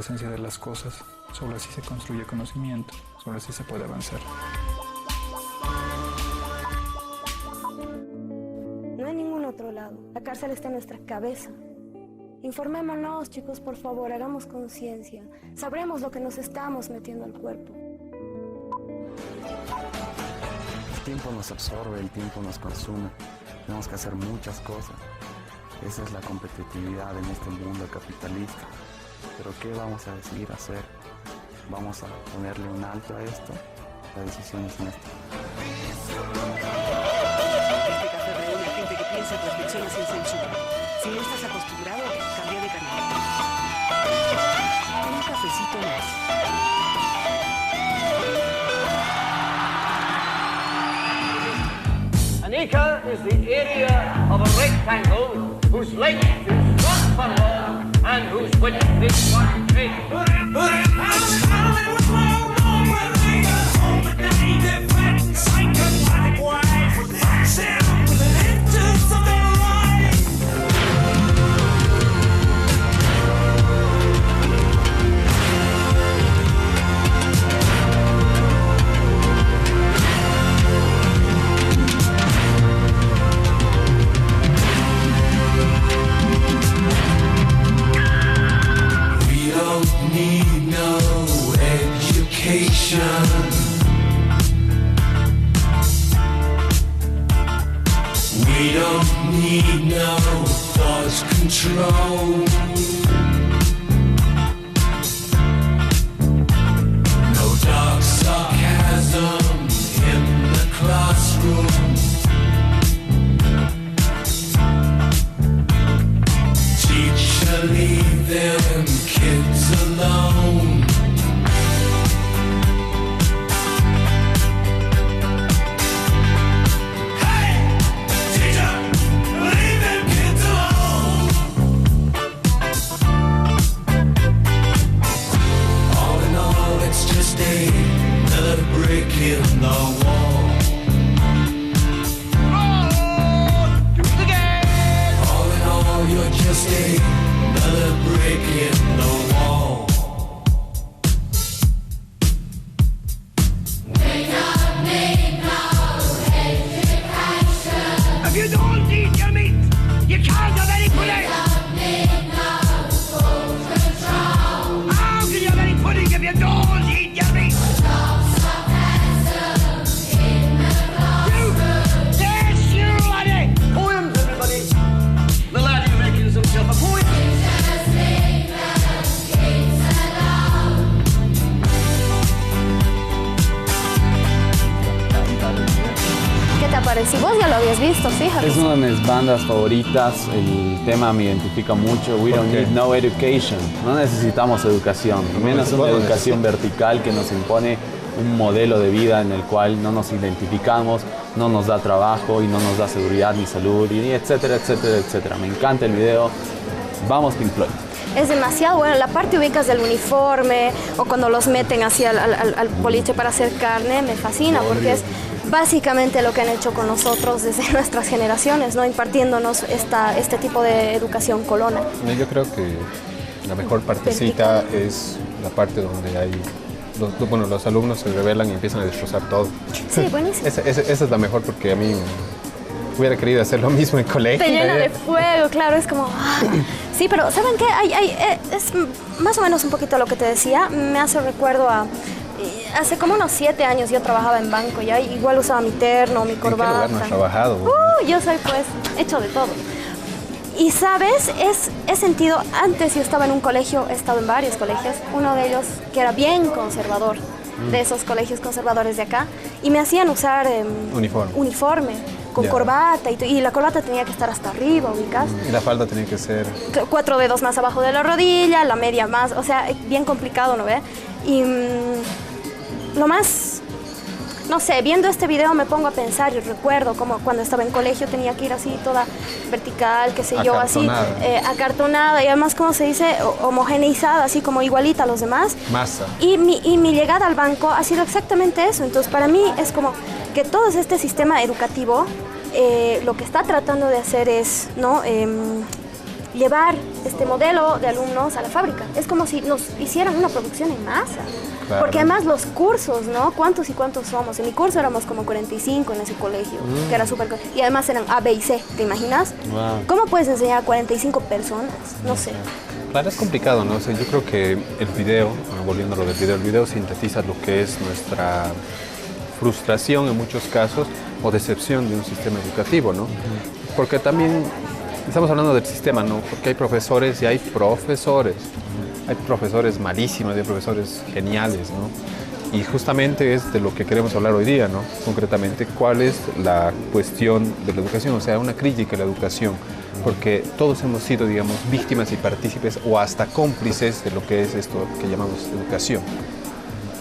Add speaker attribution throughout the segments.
Speaker 1: esencia de las cosas. Solo así se construye conocimiento, solo así se puede avanzar.
Speaker 2: No hay ningún otro lado. La cárcel está en nuestra cabeza. Informémonos, chicos, por favor, hagamos conciencia. Sabremos lo que nos estamos metiendo al cuerpo.
Speaker 3: El tiempo nos absorbe, el tiempo nos consume. Tenemos que hacer muchas cosas. Esa es la competitividad en este mundo capitalista. Pero ¿qué vamos a decidir hacer? ¿Vamos a ponerle un alto a esto? La decisión es nuestra.
Speaker 4: Este café reúne a gente que piensa y reflexiona sin censura. Si no estás acostumbrado, cambia de canal. Un cafecito más.
Speaker 5: An acre is the area of a rectangle whose length is 1 furlong and whose width is 1 cubit.
Speaker 6: We don't need no thought control. No dark sarcasm in the classroom. Teacher, leave them kids alone. In the wall. Oh, do it again. All in all, you're just another brick in the wall. We don't need no education. If you don't eat your meat, you can't have any pudding. We don't need no school control. How can you have any pudding if you don't eat your meat?
Speaker 2: Si vos ya lo habías visto, fíjate.
Speaker 7: Es una de mis bandas favoritas, el tema me identifica mucho. We don't need no education, no necesitamos educación, menos una educación vertical que nos impone un modelo de vida en el cual no nos identificamos, no nos da trabajo y no nos da seguridad ni salud, y etcétera, etcétera, etcétera. Me encanta el video, vamos Pink Floyd.
Speaker 2: Es demasiado bueno, la parte ubicas del uniforme o cuando los meten así al boliche para hacer carne, me fascina porque es básicamente lo que han hecho con nosotros desde nuestras generaciones, ¿no? Impartiéndonos este tipo de educación colona.
Speaker 8: Yo creo que la mejor partecita es la parte donde hay los alumnos se rebelan y empiezan a destrozar todo.
Speaker 2: Sí, buenísimo.
Speaker 8: Esa es la mejor porque a mí hubiera querido hacer lo mismo en colegio.
Speaker 2: Te llena de fuego, claro, es como... Sí, pero ¿saben qué? Es más o menos un poquito lo que te decía, me hace recuerdo a... Hace como unos 7 años yo trabajaba en banco, ya igual usaba mi terno, mi corbata.
Speaker 8: ¿En qué lugar no has trabajado?
Speaker 2: Yo soy pues hecho de todo. Y sabes, he sentido, antes yo estaba en un colegio, he estado en varios colegios, uno de ellos que era bien conservador, de esos colegios conservadores de acá, y me hacían usar uniforme con corbata, y la corbata tenía que estar hasta arriba, ubicas.
Speaker 8: Y la falda tenía que ser...
Speaker 2: 4 dedos más abajo de la rodilla, la media más, o sea, bien complicado, ¿no ve? Y lo más, no sé, viendo este video me pongo a pensar y recuerdo como cuando estaba en colegio tenía que ir así toda vertical, qué sé yo, así, acartonada y además, como se dice, homogeneizada, así como igualita a los demás.
Speaker 8: Masa.
Speaker 2: Y mi llegada al banco ha sido exactamente eso. Entonces, para mí es como que todo este sistema educativo lo que está tratando de hacer es, ¿no? llevar este modelo de alumnos a la fábrica. Es como si nos hicieran una producción en masa.
Speaker 8: Claro.
Speaker 2: Porque además los cursos, ¿no? ¿Cuántos y cuántos somos? En mi curso éramos como 45 en ese colegio, que era súper... Y además eran A, B y C, ¿te imaginas?
Speaker 7: Wow.
Speaker 2: ¿Cómo puedes enseñar a 45 personas? No sé.
Speaker 8: Claro, es complicado, ¿no? O sea, yo creo que el video, bueno, volviendo a lo del video, el video sintetiza lo que es nuestra frustración en muchos casos o decepción de un sistema educativo, ¿no? Porque también estamos hablando del sistema, ¿no? Porque hay profesores y hay profesores. Hay profesores malísimos, hay profesores geniales, ¿no? Y justamente es de lo que queremos hablar hoy día, ¿no? Concretamente, ¿cuál es la cuestión de la educación? O sea, una crítica a la educación, porque todos hemos sido, digamos, víctimas y partícipes o hasta cómplices de lo que es esto que llamamos educación.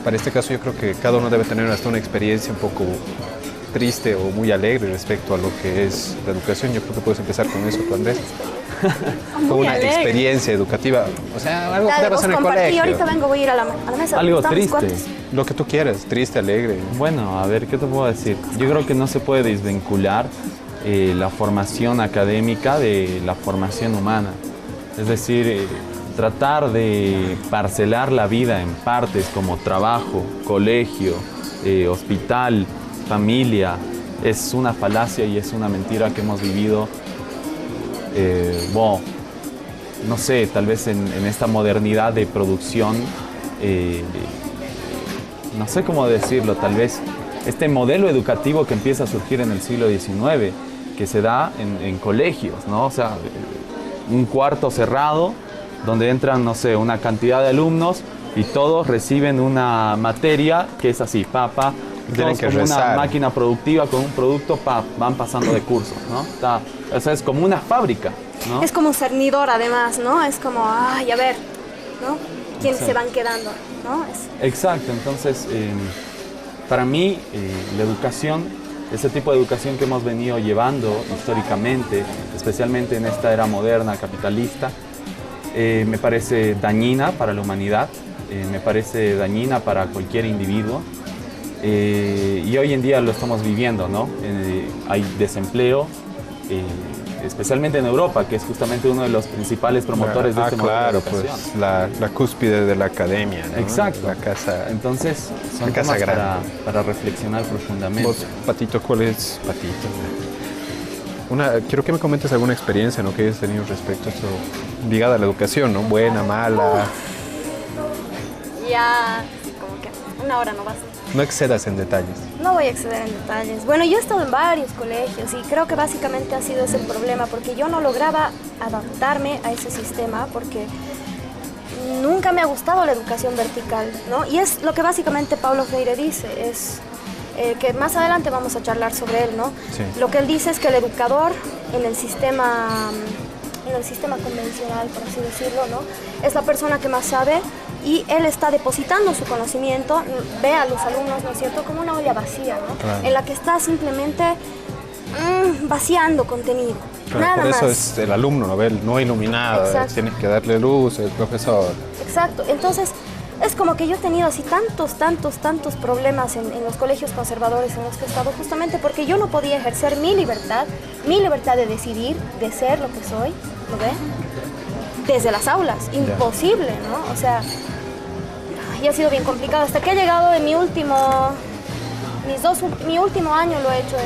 Speaker 8: Para este caso yo creo que cada uno debe tener hasta una experiencia un poco triste o muy alegre respecto a lo que es la educación. Yo creo que puedes empezar con eso, tú, Andrés. Con una experiencia educativa, o sea, algo que te pasó en el colegio.
Speaker 2: Ahorita vengo, voy a ir a la mesa.
Speaker 7: Algo
Speaker 2: Estamos
Speaker 7: triste.
Speaker 2: cuates.
Speaker 8: Lo que tú quieras, triste, alegre.
Speaker 7: Bueno, a ver, ¿qué te puedo decir? Yo creo que no se puede desvincular la formación académica de la formación humana. Es decir, tratar de parcelar la vida en partes como trabajo, colegio, hospital, familia, es una falacia y es una mentira que hemos vivido, bueno, no sé, tal vez en esta modernidad de producción, no sé cómo decirlo, tal vez este modelo educativo que empieza a surgir en el siglo XIX, que se da en colegios, ¿no? O sea, un cuarto cerrado donde entran, no sé, una cantidad de alumnos y todos reciben una materia que es así, pa,
Speaker 8: Tienen
Speaker 7: todos
Speaker 8: que
Speaker 7: como
Speaker 8: rezar.
Speaker 7: una máquina productiva con un producto, van pasando de cursos, ¿no? O sea, es como una fábrica, ¿no?
Speaker 2: Es como un cernidor además, ¿no? Es como, ay, a ver, ¿no? ¿Quiénes se van quedando? ¿No?
Speaker 7: Exacto, entonces para mí la educación, ese tipo de educación que hemos venido llevando históricamente, especialmente en esta era moderna, capitalista, me parece dañina para la humanidad, me parece dañina para cualquier individuo y hoy en día lo estamos viviendo, ¿no? Hay desempleo, especialmente en Europa, que es justamente uno de los principales promotores de este modelo de
Speaker 8: claro,
Speaker 7: educación.
Speaker 8: pues la cúspide de la academia, ¿no?
Speaker 7: Exacto.
Speaker 8: La casa.
Speaker 7: Entonces, son
Speaker 8: la casa
Speaker 7: temas
Speaker 8: grande.
Speaker 7: para reflexionar profundamente.
Speaker 8: Vos, Patito, ¿cuál es Patito? Quiero que me comentes alguna experiencia, ¿no? que hayas tenido respecto a esto, ligada a la educación, ¿no? Buena, mala.
Speaker 2: Ya, como que una hora no basta.
Speaker 8: No excedas en detalles.
Speaker 2: No voy a exceder en detalles. Bueno, yo he estado en varios colegios y creo que básicamente ha sido ese el problema, porque yo no lograba adaptarme a ese sistema porque nunca me ha gustado la educación vertical, ¿no? Y es lo que básicamente Paulo Freire dice, es que más adelante vamos a charlar sobre él, ¿no?
Speaker 8: Sí.
Speaker 2: Lo que él dice es que el educador en el sistema convencional, por así decirlo, ¿no? Es la persona que más sabe y él está depositando su conocimiento, ve a los alumnos, ¿no es cierto?, como una olla vacía, ¿no?
Speaker 8: Claro.
Speaker 2: En la que está simplemente vaciando contenido,
Speaker 8: Claro,
Speaker 2: nada
Speaker 8: por eso
Speaker 2: más.
Speaker 8: es el alumno, ¿no? El no iluminado,
Speaker 2: Exacto.
Speaker 8: tienes que darle luz, el profesor.
Speaker 2: Exacto, entonces es como que yo he tenido así tantos problemas en los colegios conservadores en los que he estado, justamente porque yo no podía ejercer mi libertad de decidir, de ser lo que soy, ¿lo ve? Desde las aulas, imposible, ¿no? O sea, y ha sido bien complicado hasta que he llegado en mi último año lo he hecho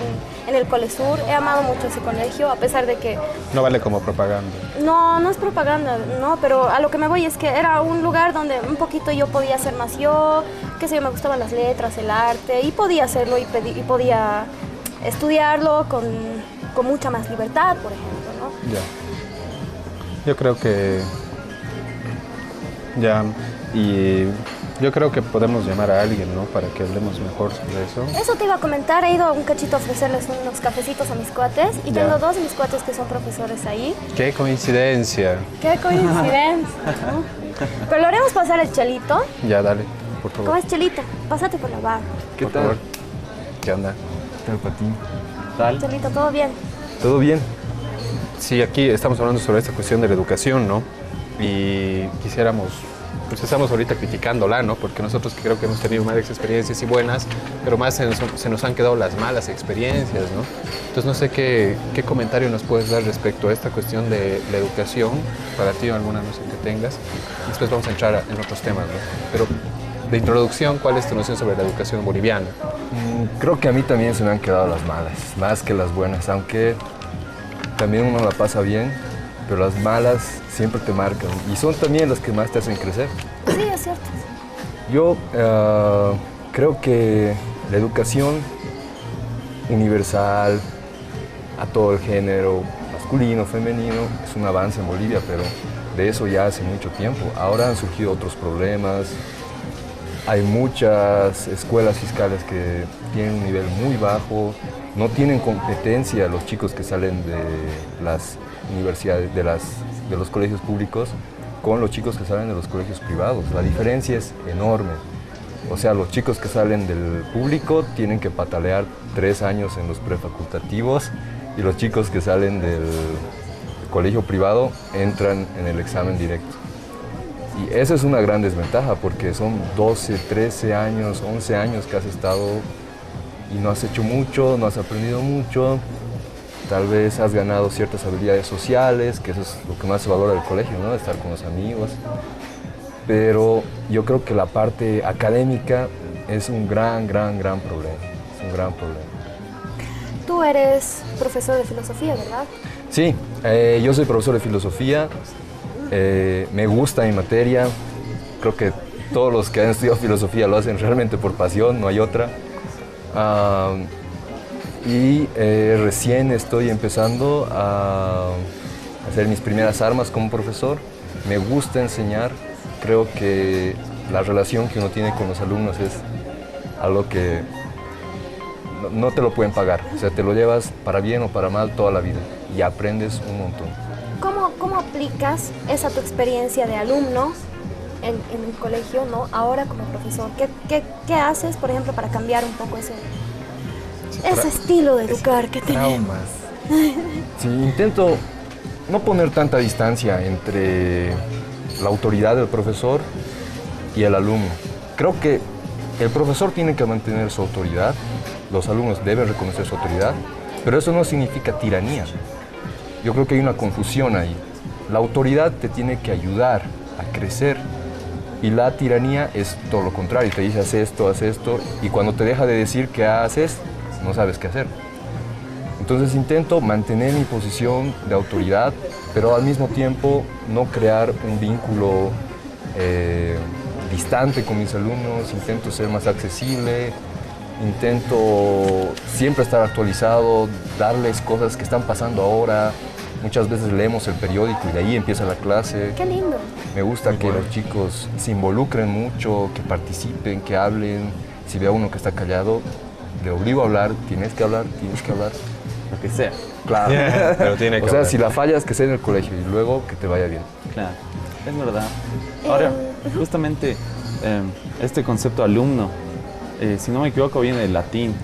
Speaker 2: en el Colesur. He amado mucho ese colegio, a pesar de que
Speaker 8: No vale como propaganda.
Speaker 2: no es propaganda, no, pero a lo que me voy es que era un lugar donde un poquito yo podía ser más yo, qué sé yo, me gustaban las letras, el arte, y podía hacerlo y podía estudiarlo con mucha más libertad, por ejemplo, ¿no?
Speaker 8: Ya. Yo creo que... Ya. Y yo creo que podemos llamar a alguien, ¿no? Para que hablemos mejor sobre eso.
Speaker 2: Eso te iba a comentar, he ido un cachito a ofrecerles unos cafecitos a mis cuates, y
Speaker 8: Ya.
Speaker 2: tengo dos de mis cuates que son profesores ahí.
Speaker 8: ¡Qué coincidencia!
Speaker 2: ¡Qué coincidencia! ¿No? Pero le haremos pasar el Chelito.
Speaker 8: Ya, dale, por favor.
Speaker 2: ¿Cómo es, Chelito? Pásate por la barra.
Speaker 7: ¿Qué
Speaker 8: Por
Speaker 7: tal?
Speaker 8: favor. ¿Qué onda?
Speaker 1: ¿Qué tal, Patín?
Speaker 7: ¿Tal?
Speaker 2: Chelito, ¿todo bien?
Speaker 8: ¿Todo bien? Sí, aquí estamos hablando sobre esta cuestión de la educación, ¿no? Y quisiéramos pues estamos ahorita criticándola, ¿no? Porque nosotros creo que hemos tenido varias experiencias y buenas, pero más se nos han quedado las malas experiencias, ¿no? Entonces no sé qué comentario nos puedes dar respecto a esta cuestión de la educación, para ti o alguna noción que tengas. Después vamos a entrar en otros temas, ¿no? Pero de introducción, ¿cuál es tu noción sobre la educación boliviana?
Speaker 9: Creo que a mí también se me han quedado las malas, más que las buenas, aunque también uno la pasa bien, pero las malas siempre te marcan y son también las que más te hacen crecer.
Speaker 2: Sí, es cierto.
Speaker 9: Yo creo que la educación universal, a todo el género, masculino, femenino, es un avance en Bolivia, pero de eso ya hace mucho tiempo. Ahora han surgido otros problemas. Hay muchas escuelas fiscales que tienen un nivel muy bajo, no tienen competencia los chicos que salen de las universidades, de los colegios públicos, con los chicos que salen de los colegios privados. La diferencia es enorme. O sea, los chicos que salen del público tienen que patalear 3 años en los prefacultativos y los chicos que salen del colegio privado entran en el examen directo. Y esa es una gran desventaja porque son 12, 13 años, 11 años que has estado y no has hecho mucho, no has aprendido mucho. Tal vez has ganado ciertas habilidades sociales, que eso es lo que más se valora del colegio, ¿no? Estar con los amigos. Pero yo creo que la parte académica es un gran problema. Es un gran problema.
Speaker 2: Tú eres profesor de filosofía, ¿verdad?
Speaker 9: Sí, yo soy profesor de filosofía. Me gusta mi materia. Creo que todos los que han estudiado filosofía lo hacen realmente por pasión, no hay otra. Y recién estoy empezando a hacer mis primeras armas como profesor. Me gusta enseñar. Creo que la relación que uno tiene con los alumnos es algo que no te lo pueden pagar. O sea, te lo llevas para bien o para mal toda la vida y aprendes un montón.
Speaker 2: ¿Cómo aplicas esa tu experiencia de alumno en el colegio, ¿no? Ahora como profesor? ¿Qué haces, por ejemplo, para cambiar un poco ese estilo de educar que tenemos?
Speaker 9: Traumas. Sí, intento no poner tanta distancia entre la autoridad del profesor y el alumno. Creo que el profesor tiene que mantener su autoridad, los alumnos deben reconocer su autoridad, pero eso no significa tiranía. Yo creo que hay una confusión ahí. La autoridad te tiene que ayudar a crecer y la tiranía es todo lo contrario. Te dice haz esto, y cuando te deja de decir qué haces, no sabes qué hacer. Entonces intento mantener mi posición de autoridad, pero al mismo tiempo no crear un vínculo distante con mis alumnos. Intento ser más accesible, intento siempre estar actualizado, darles cosas que están pasando ahora. Muchas veces leemos el periódico y de ahí empieza la clase.
Speaker 2: ¡Qué lindo!
Speaker 9: Me gusta que los chicos se involucren mucho, que participen, que hablen. Si veo a uno que está callado, le obligo a hablar, tienes que hablar.
Speaker 7: Lo que sea.
Speaker 9: Claro.
Speaker 8: Pero tiene que
Speaker 9: o sea,
Speaker 8: hablar.
Speaker 9: si la fallas, que sea en el colegio y luego que te vaya bien.
Speaker 7: Claro, es verdad. Ahora, justamente este concepto alumno, si no me equivoco, viene del latín,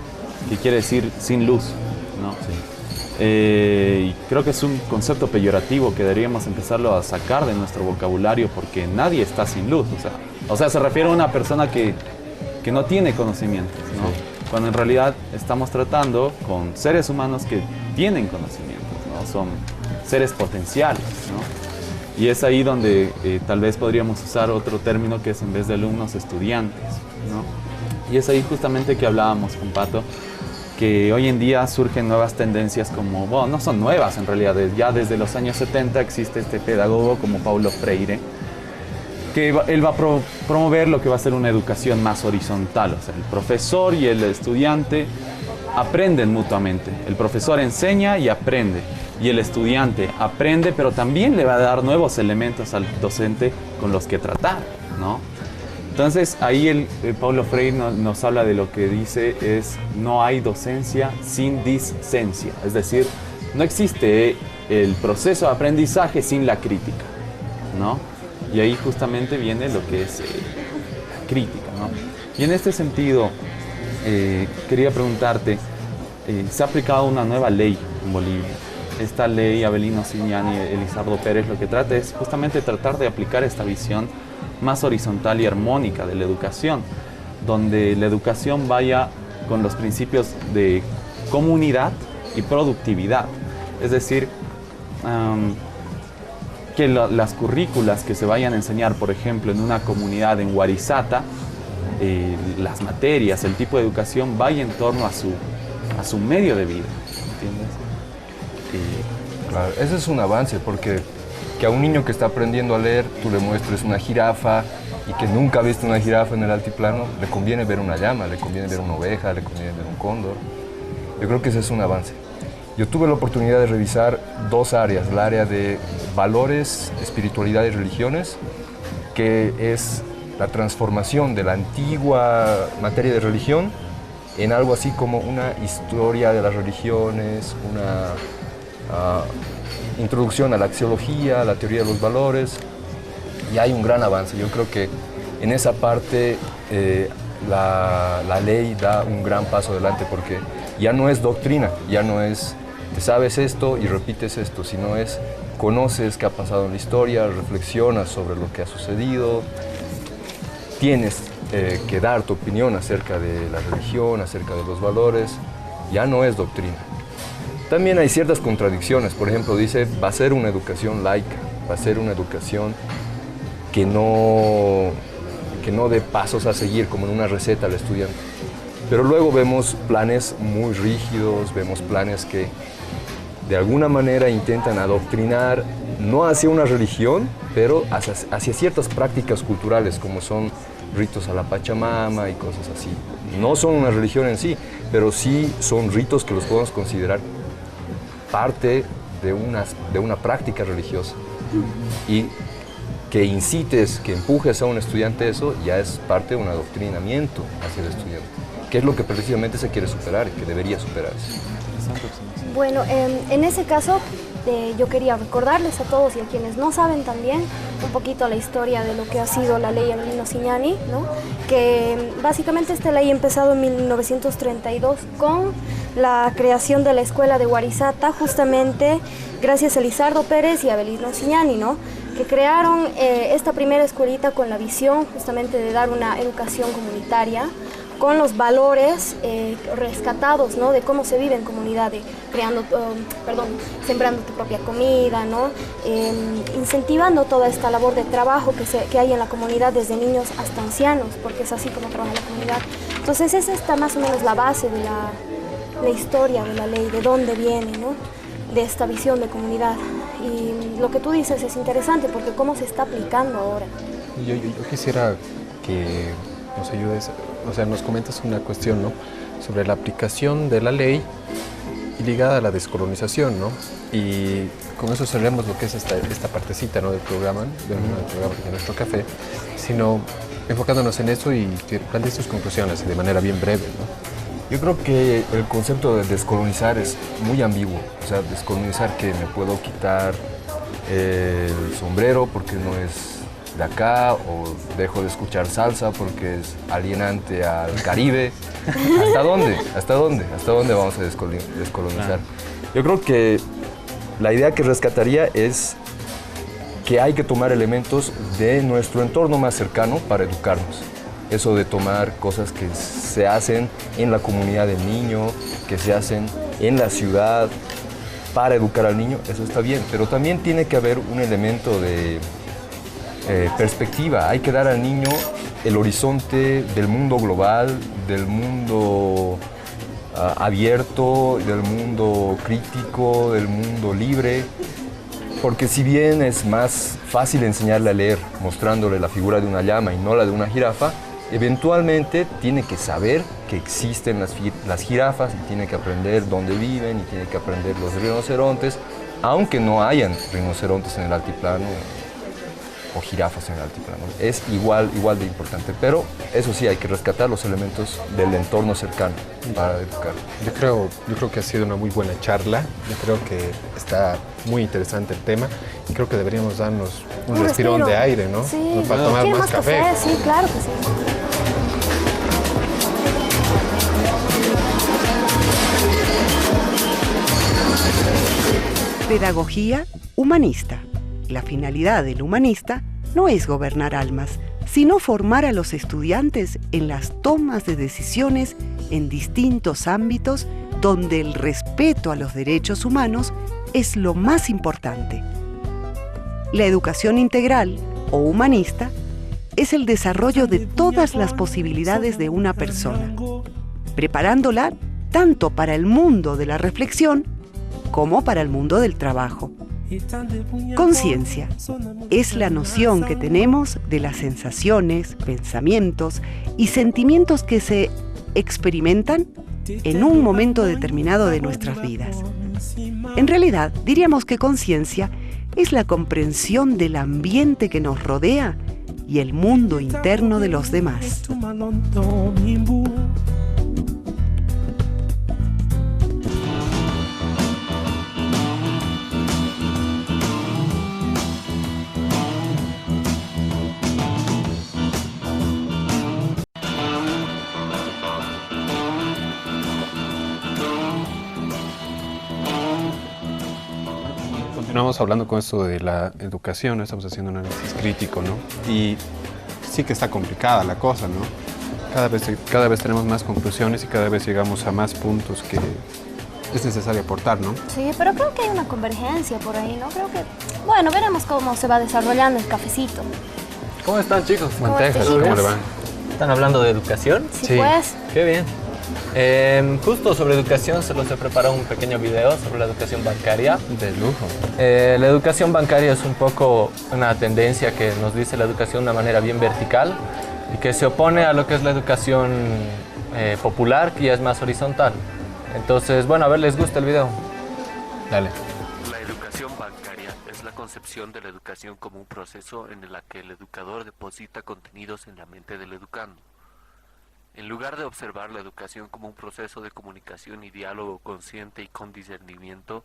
Speaker 7: que quiere decir sin luz, ¿no?
Speaker 9: Sí.
Speaker 7: Y creo que es un concepto peyorativo que deberíamos empezarlo a sacar de nuestro vocabulario porque nadie está sin luz. O sea, se refiere a una persona que no tiene conocimientos, ¿no? Sí. Cuando en realidad estamos tratando con seres humanos que tienen conocimientos, ¿no? Son seres potenciales, ¿no? Y es ahí donde tal vez podríamos usar otro término que es en vez de alumnos, estudiantes, ¿no? Y es ahí justamente que hablábamos con Pato, que hoy en día surgen nuevas tendencias como, bueno, no son nuevas en realidad, ya desde los años 70 existe este pedagogo como Paulo Freire, que él va a promover lo que va a ser una educación más horizontal, o sea, el profesor y el estudiante aprenden mutuamente, el profesor enseña y aprende, y el estudiante aprende, pero también le va a dar nuevos elementos al docente con los que tratar, ¿no? Entonces, ahí el Paulo Freire nos habla de lo que dice es no hay docencia sin discencia. Es decir, no existe el proceso de aprendizaje sin la crítica, ¿no? Y ahí justamente viene lo que es la crítica, ¿no? Y en este sentido, quería preguntarte, se ha aplicado una nueva ley en Bolivia. Esta ley, Avelino Ciñani y Elizardo Pérez, lo que trata es justamente tratar de aplicar esta visión más horizontal y armónica de la educación, donde la educación vaya con los principios de comunidad y productividad. Es decir, que las currículas que se vayan a enseñar, por ejemplo, en una comunidad en Warisata, las materias, el tipo de educación vaya en torno a su medio de vida, ¿entiendes?
Speaker 9: Claro, ese es un avance, porque que a un niño que está aprendiendo a leer tú le muestres una jirafa y que nunca ha visto una jirafa en el altiplano, le conviene ver una llama, le conviene ver una oveja, le conviene ver un cóndor. Yo creo que ese es un avance. Yo tuve la oportunidad de revisar dos áreas, el área de valores, espiritualidad y religiones, que es la transformación de la antigua materia de religión en algo así como una historia de las religiones, una introducción a la axiología, a la teoría de los valores, y hay un gran avance. Yo creo que en esa parte la ley da un gran paso adelante, porque ya no es doctrina, ya no es te sabes esto y repites esto, sino es conoces qué ha pasado en la historia, reflexionas sobre lo que ha sucedido, tienes que dar tu opinión acerca de la religión, acerca de los valores, ya no es doctrina. También hay ciertas contradicciones, por ejemplo, dice, va a ser una educación laica, va a ser una educación que no dé pasos a seguir como en una receta al estudiante. Pero luego vemos planes muy rígidos, vemos planes que de alguna manera intentan adoctrinar, no hacia una religión, pero hacia ciertas prácticas culturales, como son ritos a la Pachamama y cosas así. No son una religión en sí, pero sí son ritos que los podemos considerar parte de una práctica religiosa. Y que incites, que empujes a un estudiante eso, ya es parte de un adoctrinamiento hacia el estudiante, que es lo que precisamente se quiere superar y que debería superarse.
Speaker 2: Bueno, en ese caso yo quería recordarles a todos y a quienes no saben también un poquito la historia de lo que ha sido la ley Avelino Cignani, ¿no? Que básicamente esta ley ha empezado en 1932 con la creación de la escuela de Warisata, justamente gracias a Lizardo Pérez y Avelino Cignani, ¿no? Que crearon esta primera escuelita con la visión justamente de dar una educación comunitaria, con los valores rescatados, ¿no? De cómo se vive en comunidad, sembrando tu propia comida, ¿no? Incentivando toda esta labor de trabajo que hay en la comunidad desde niños hasta ancianos, porque es así como trabaja la comunidad. Entonces esa está más o menos la base de la historia de la ley, de dónde viene, ¿no? De esta visión de comunidad. Y lo que tú dices es interesante, porque cómo se está aplicando ahora.
Speaker 8: Yo quisiera que nos ayudes, o sea, nos comentas una cuestión, ¿no? Sobre la aplicación de la ley y ligada a la descolonización, ¿no? Y con eso cerremos lo que es esta partecita, ¿no? Del programa, de nuestro café, sino enfocándonos en eso y que plantees tus conclusiones de manera bien breve, ¿no?
Speaker 9: Yo creo que el concepto de descolonizar es muy ambiguo. O sea, descolonizar, que me puedo quitar el sombrero porque no es de acá, o dejo de escuchar salsa porque es alienante al Caribe. ¿Hasta dónde? ¿Hasta dónde? ¿Hasta dónde vamos a descolonizar? Yo creo que la idea que rescataría es que hay que tomar elementos de nuestro entorno más cercano para educarnos. Eso de tomar cosas que se hacen en la comunidad del niño, que se hacen en la ciudad para educar al niño, eso está bien, pero también tiene que haber un elemento de perspectiva. Hay que dar al niño el horizonte del mundo global, del mundo abierto, del mundo crítico, del mundo libre, porque si bien es más fácil enseñarle a leer mostrándole la figura de una llama y no la de una jirafa, eventualmente tiene que saber que existen las jirafas y tiene que aprender dónde viven y tiene que aprender los rinocerontes, aunque no hayan rinocerontes en el altiplano o jirafas en el altiplano. Es igual de importante, pero eso sí, hay que rescatar los elementos del entorno cercano para educar.
Speaker 8: Yo creo que ha sido una muy buena charla. Yo creo que está muy interesante el tema y creo que deberíamos darnos un respirón de aire, ¿no?
Speaker 2: Sí.
Speaker 8: Para tomar más café.
Speaker 2: Sí, claro que sí.
Speaker 4: Pedagogía humanista. La finalidad del humanista
Speaker 10: no es gobernar almas, sino formar a los estudiantes en las tomas de decisiones en distintos ámbitos donde el respeto a los derechos humanos es lo más importante. La educación integral o humanista es el desarrollo de todas las posibilidades de una persona, preparándola tanto para el mundo de la reflexión como para el mundo del trabajo. Conciencia es la noción que tenemos de las sensaciones, pensamientos y sentimientos que se experimentan en un momento determinado de nuestras vidas. En realidad, diríamos que conciencia es la comprensión del ambiente que nos rodea y el mundo interno de los demás.
Speaker 8: Continuamos hablando con esto de la educación, estamos haciendo un análisis crítico, ¿no? Y sí que está complicada la cosa, ¿no? Cada vez tenemos más conclusiones y cada vez llegamos a más puntos que es necesario aportar, ¿no?
Speaker 2: Sí, pero creo que hay una convergencia por ahí, ¿no? Creo que... Bueno, veremos cómo se va desarrollando el cafecito.
Speaker 11: ¿Cómo están, chicos?
Speaker 8: ¿Cómo le va?
Speaker 11: ¿Están hablando de educación?
Speaker 2: Sí, pues.
Speaker 11: Qué bien. Justo sobre educación se los he preparado un pequeño video sobre la educación bancaria.
Speaker 8: De lujo.
Speaker 11: La educación bancaria es un poco una tendencia que nos dice la educación de una manera bien vertical y que se opone a lo que es la educación popular, que ya es más horizontal. Entonces, bueno, a ver, ¿les gusta el video? Dale.
Speaker 12: La educación bancaria es la concepción de la educación como un proceso en el que el educador deposita contenidos en la mente del educando. En lugar de observar la educación como un proceso de comunicación y diálogo consciente y con discernimiento,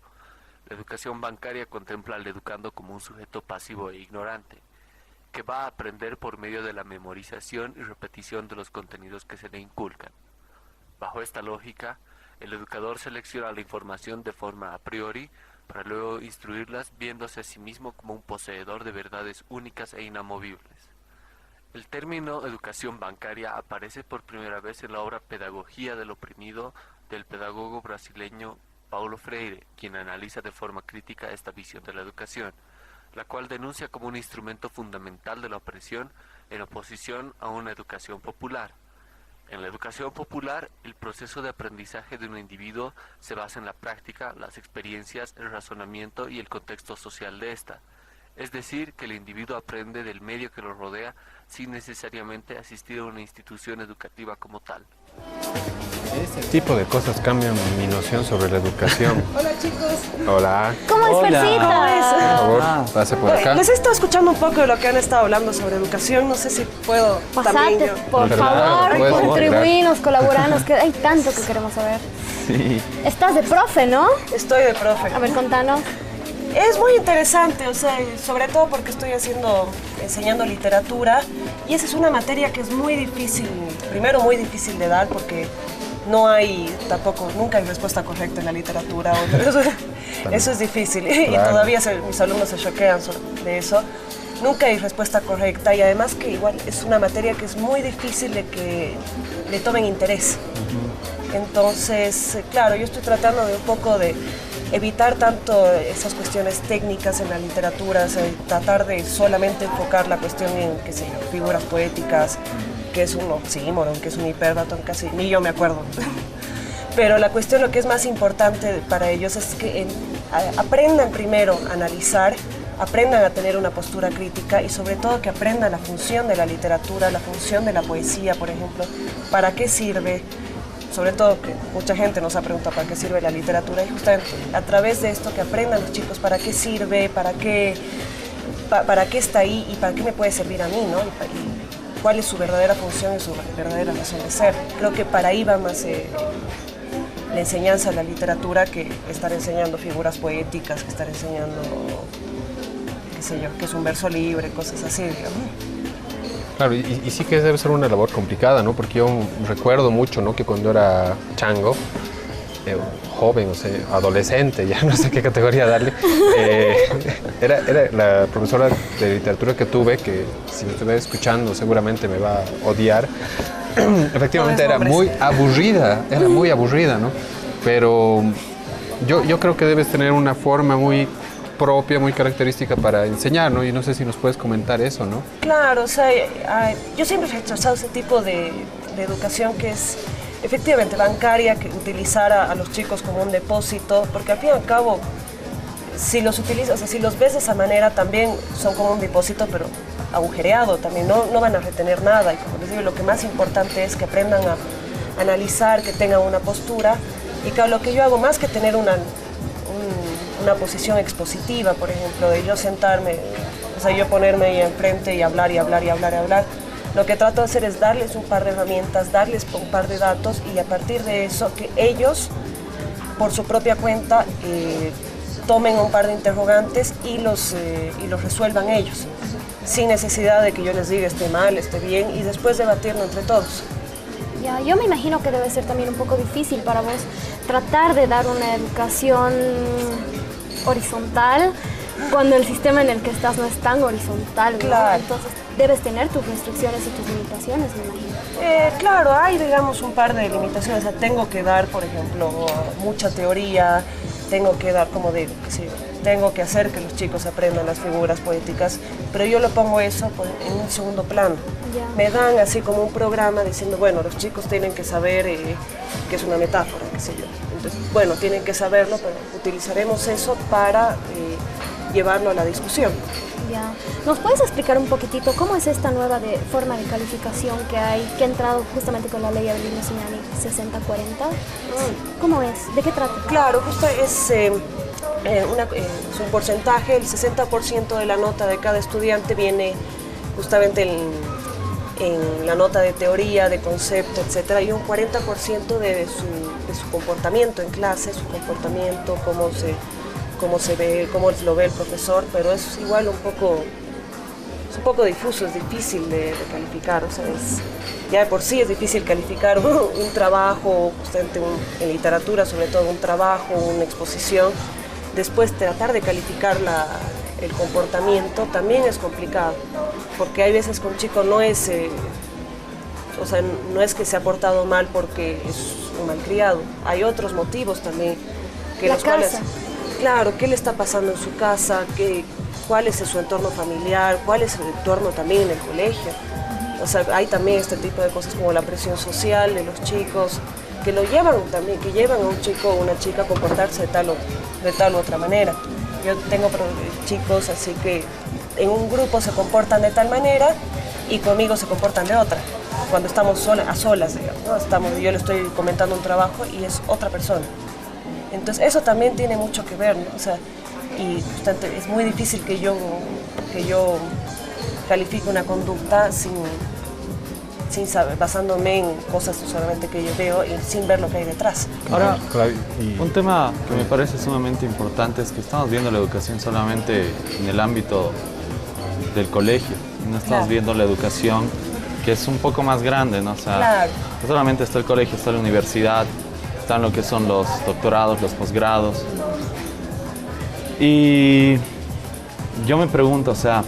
Speaker 12: la educación bancaria contempla al educando como un sujeto pasivo e ignorante, que va a aprender por medio de la memorización y repetición de los contenidos que se le inculcan. Bajo esta lógica, el educador selecciona la información de forma a priori para luego instruirlas viéndose a sí mismo como un poseedor de verdades únicas e inamovibles. El término educación bancaria aparece por primera vez en la obra Pedagogía del oprimido del pedagogo brasileño Paulo Freire, quien analiza de forma crítica esta visión de la educación, la cual denuncia como un instrumento fundamental de la opresión en oposición a una educación popular. En la educación popular, el proceso de aprendizaje de un individuo se basa en la práctica, las experiencias, el razonamiento y el contexto social de ésta. Es decir, que el individuo aprende del medio que lo rodea sin necesariamente asistir a una institución educativa como tal.
Speaker 8: Ese tipo de cosas cambian mi noción sobre la educación.
Speaker 13: Hola, chicos.
Speaker 8: Hola.
Speaker 2: ¿Cómo es, Fercita?
Speaker 13: ¿Cómo es?
Speaker 8: Por favor, pase por acá.
Speaker 13: Les he estado escuchando un poco de lo que han estado hablando sobre educación. No sé si puedo también
Speaker 2: Pasate,
Speaker 13: yo.
Speaker 2: por favor, contribuinos, colaboranos, que hay tanto que queremos saber.
Speaker 8: Sí.
Speaker 2: Estás de profe, ¿no?
Speaker 13: Estoy de profe.
Speaker 2: A ver, contanos.
Speaker 13: Es muy interesante, o sea, sobre todo porque estoy enseñando literatura y esa es una materia que es muy difícil, primero muy difícil de dar porque no hay tampoco, nunca hay respuesta correcta en la literatura, eso es difícil y todavía mis alumnos se choquean de eso. Nunca hay respuesta correcta y además que igual es una materia que es muy difícil de que le tomen interés. Entonces, claro, yo estoy tratando de un poco de evitar tanto esas cuestiones técnicas en la literatura, o sea, tratar de solamente enfocar la cuestión en, qué sé yo, figuras poéticas, que es un oxímoron, que es un hipérbaton, casi ni yo me acuerdo. Pero la cuestión, lo que es más importante para ellos es que aprendan primero a analizar, aprendan a tener una postura crítica y sobre todo que aprendan la función de la literatura, la función de la poesía, por ejemplo, para qué sirve. Sobre todo que mucha gente nos ha preguntado para qué sirve la literatura y justamente a través de esto que aprendan los chicos para qué sirve, para qué está ahí y para qué me puede servir a mí, ¿no? Y cuál es su verdadera función y su verdadera razón de ser. Creo que para ahí va más la enseñanza de la literatura que estar enseñando figuras poéticas, que estar enseñando, qué sé yo, que es un verso libre, cosas así, digamos.
Speaker 8: Claro, y sí que debe ser una labor complicada, ¿no? Porque yo recuerdo mucho, ¿no? Que cuando era chango, joven, o sea, adolescente, ya no sé qué categoría darle, era la profesora de literatura que tuve, que si me estuviera escuchando seguramente me va a odiar. Efectivamente era muy aburrida, ¿no? Pero yo creo que debes tener una forma muy propia, muy característica para enseñar, ¿no? Y no sé si nos puedes comentar eso, ¿no?
Speaker 13: Claro, o sea, yo siempre he rechazado ese tipo de educación que es efectivamente bancaria, que utilizar a los chicos como un depósito, porque al fin y al cabo, si los utilizas, o sea, si los ves de esa manera, también son como un depósito, pero agujereado también, no van a retener nada. Y como les digo, lo que más importante es que aprendan a analizar, que tengan una postura, y que lo que yo hago más que tener una posición expositiva, por ejemplo, de yo sentarme, o sea, yo ponerme ahí enfrente y hablar, lo que trato de hacer es darles un par de herramientas, darles un par de datos, y a partir de eso que ellos, por su propia cuenta, tomen un par de interrogantes y los resuelvan ellos, sin necesidad de que yo les diga esté mal, esté bien, y después debatirlo entre todos.
Speaker 2: Ya, yo me imagino que debe ser también un poco difícil para vos tratar de dar una educación horizontal cuando el sistema en el que estás no es tan horizontal, ¿no?
Speaker 13: Claro.
Speaker 2: Entonces debes tener tus restricciones y tus limitaciones, me imagino.
Speaker 13: Claro, hay, digamos, un par de limitaciones. O sea, tengo que dar, por ejemplo, mucha teoría, tengo que dar, como digo, tengo que hacer que los chicos aprendan las figuras poéticas, pero yo lo pongo eso en un segundo plano.
Speaker 2: Ya.
Speaker 13: Me dan así como un programa diciendo, bueno, los chicos tienen que saber que es una metáfora, qué sé yo. Entonces, bueno, tienen que saberlo, pero utilizaremos eso para llevarlo a la discusión.
Speaker 2: Ya. ¿Nos puedes explicar un poquitito cómo es esta nueva forma de calificación que hay, que ha entrado justamente con la ley Avelino Signani 6040? ¿Cómo es? ¿De qué trata?
Speaker 13: Claro, justo es un porcentaje, el 60% de la nota de cada estudiante viene justamente en la nota de teoría, de concepto, etcétera, y un 40% de su comportamiento en clase, su comportamiento, cómo se ve, cómo lo ve el profesor, pero es igual un poco difuso, es difícil de calificar, o sea, ya de por sí es difícil calificar un trabajo, justamente en literatura, sobre todo un trabajo, una exposición. Después tratar de calificar el comportamiento también es complicado, porque hay veces que un chico no es que se ha portado mal porque es un malcriado, hay otros motivos también. Claro, ¿qué le está pasando en su casa? ¿Cuál es su entorno familiar? ¿Cuál es el entorno también en el colegio? O sea, hay también este tipo de cosas como la presión social de los chicos, que llevan a un chico o una chica a comportarse de tal u otra manera. Yo tengo chicos así que en un grupo se comportan de tal manera y conmigo se comportan de otra. Cuando estamos a solas, digamos, ¿no? Yo le estoy comentando un trabajo y es otra persona. Entonces eso también tiene mucho que ver, ¿no? O sea, y es muy difícil que yo califique una conducta sin saber, basándome en cosas solamente que yo veo y sin ver lo que hay detrás.
Speaker 7: Ahora, un tema que me parece sumamente importante es que estamos viendo la educación solamente en el ámbito del colegio, y no estamos viendo la educación que es un poco más grande, ¿no? O sea, no solamente está el colegio, está la universidad, están lo que son los doctorados, los posgrados. Y yo me pregunto, o sea,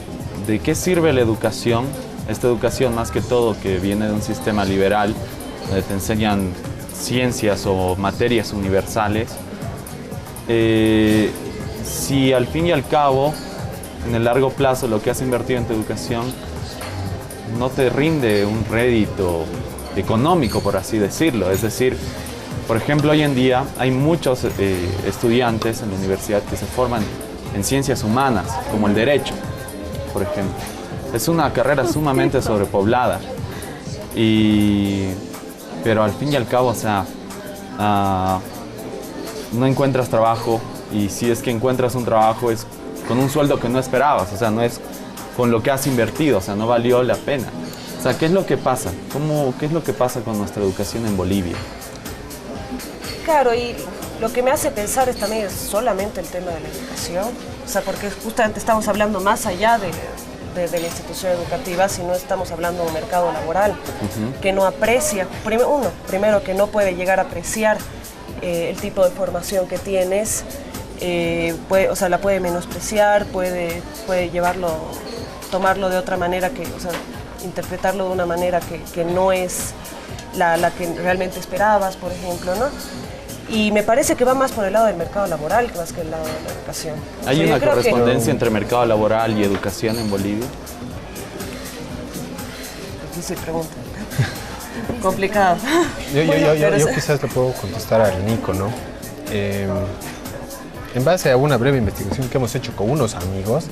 Speaker 7: ¿de qué sirve la educación? Esta educación más que todo que viene de un sistema liberal, donde te enseñan ciencias o materias universales, si al fin y al cabo, en el largo plazo, lo que has invertido en tu educación no te rinde un rédito económico, por así decirlo. Es decir, por ejemplo, hoy en día hay muchos estudiantes en la universidad que se forman en ciencias humanas, como el derecho, por ejemplo. Es una carrera sumamente sobrepoblada, pero al fin y al cabo, o sea, no encuentras trabajo, y si es que encuentras un trabajo es con un sueldo que no esperabas, o sea, no es con lo que has invertido, o sea, no valió la pena. O sea, ¿qué es lo que pasa? ¿Qué es lo que pasa con nuestra educación en Bolivia?
Speaker 13: Claro, y lo que me hace pensar también es solamente el tema de la educación, o sea, porque justamente estamos hablando más allá de la institución educativa, si no estamos hablando de un mercado laboral que no aprecia, primero que no puede llegar a apreciar el tipo de formación que tienes, la puede menospreciar, puede llevarlo, tomarlo de otra manera, interpretarlo de una manera que no es la que realmente esperabas, por ejemplo, ¿no? Y me parece que va más por el lado del mercado laboral que más que el lado de la educación.
Speaker 7: ¿Hay una correspondencia entre mercado laboral y educación en Bolivia?
Speaker 13: Difícil pregunta. Complicado.
Speaker 8: Yo quizás le puedo contestar al Nico, ¿no? En base a una breve investigación que hemos hecho con unos amigos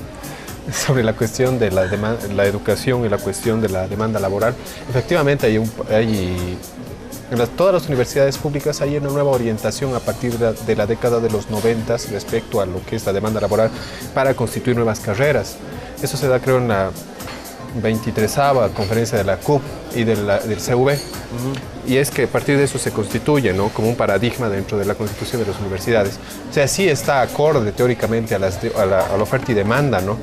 Speaker 8: sobre la cuestión de la educación y la cuestión de la demanda laboral, efectivamente en todas las universidades públicas hay una nueva orientación a partir de la década de los 90 respecto a lo que es la demanda laboral para constituir nuevas carreras. Eso se da, creo, en la 23ª conferencia de la CUP y del CV. Y es que a partir de eso se constituye, ¿no?, como un paradigma dentro de la constitución de las universidades. O sea, sí está acorde teóricamente a la oferta y demanda, ¿no?,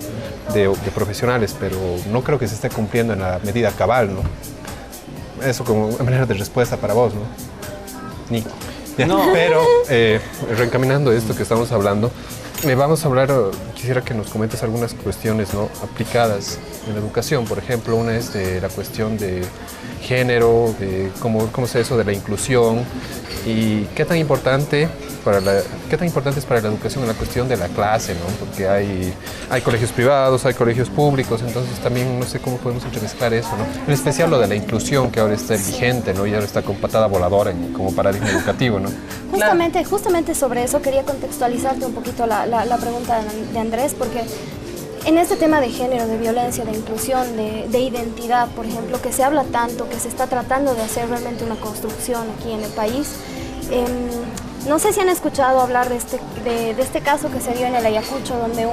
Speaker 8: de profesionales, pero no creo que se esté cumpliendo en la medida cabal, ¿no? Eso como manera de respuesta para vos, ¿no? Nico. No. Pero, reencaminando esto que estamos hablando, vamos a hablar, quisiera que nos comentes algunas cuestiones, ¿no?, aplicadas en la educación. Por ejemplo, una es de la cuestión de género, de cómo es eso de la inclusión y qué tan importante es para la educación en la cuestión de la clase, ¿no? Porque hay colegios privados, hay colegios públicos, entonces también no sé cómo podemos entremezclar eso, ¿no? En especial lo de la inclusión que ahora está vigente, ¿no? Y ahora está con patada voladora como paradigma educativo, ¿no?
Speaker 2: Justamente sobre eso quería contextualizarte un poquito la pregunta de Andrés, porque en este tema de género, de violencia, de inclusión, de identidad, por ejemplo, que se habla tanto, que se está tratando de hacer realmente una construcción aquí en el país, no sé si han escuchado hablar de este caso que se dio en el Ayacucho, donde